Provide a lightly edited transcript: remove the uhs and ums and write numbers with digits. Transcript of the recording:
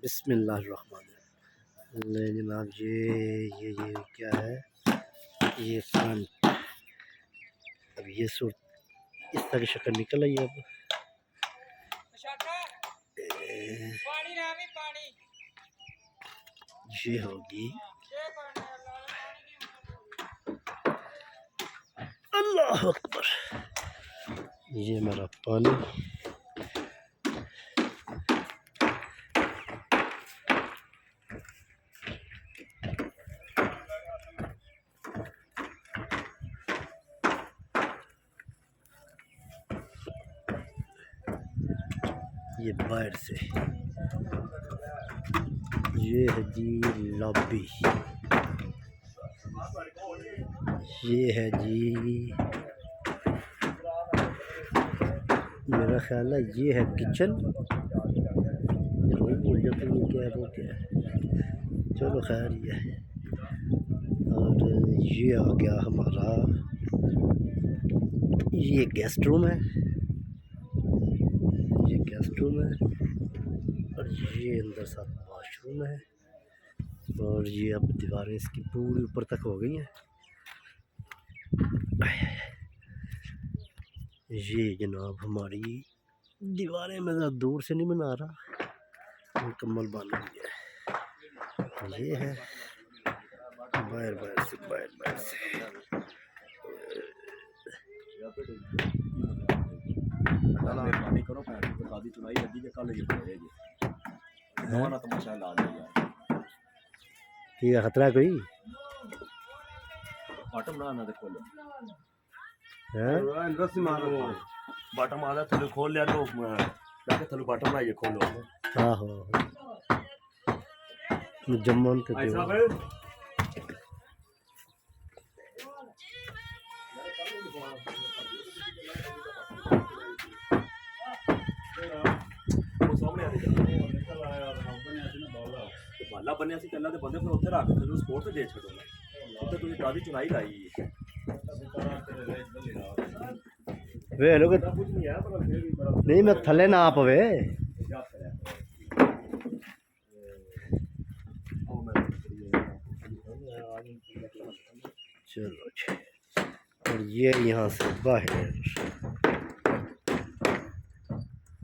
बिस्मिल्लाहिर्रहमानिर्रहीम। ले जनाब ये क्या है, ये फ्रंट। अब ये सूरत इस तरह की शक्ल निकल आई है। अब ये होगी। अल्लाह अकबर। ये मेरा पानी। ये बाहर से ये है जी लॉबी। ये है जी मेरा ख्याल है ये है किचन। भूल जाता हूँ क्या है वो क्या है। चलो खैर ये है। और ये आ गया हमारा, ये गेस्ट रूम है। ये गेस्ट रूम है और ये अंदर साथ वॉशरूम है। और ये अब दीवारें इसकी पूरी ऊपर तक हो गई हैं। ये जनाब हमारी दीवारें में ज़रा दूर से नहीं बना रहा, मुकम्मल बन गई है। ये है बाहर से मेहरबानी करो शादी चुनाई लगी के कल ये करेगी नवा तमाशा ला दे यार। क्या खतरा कोई बटम ना दे खोलो है रस्सी मारो बटम आधा थले खोल लिया तो जाके थले बटम ना ये खोलो। हाँ हाँ जम्मन के ऐसा है बाला बनया सी कल्ला दे बंदे पर उत्थे रख ते स्पोर्ट ते दे छड़ो ना उत्थे तुसी दादी चुनाई लाई वे लोग नहीं मैं थले ना पवे। चलो और ये यहाँ से बाहर।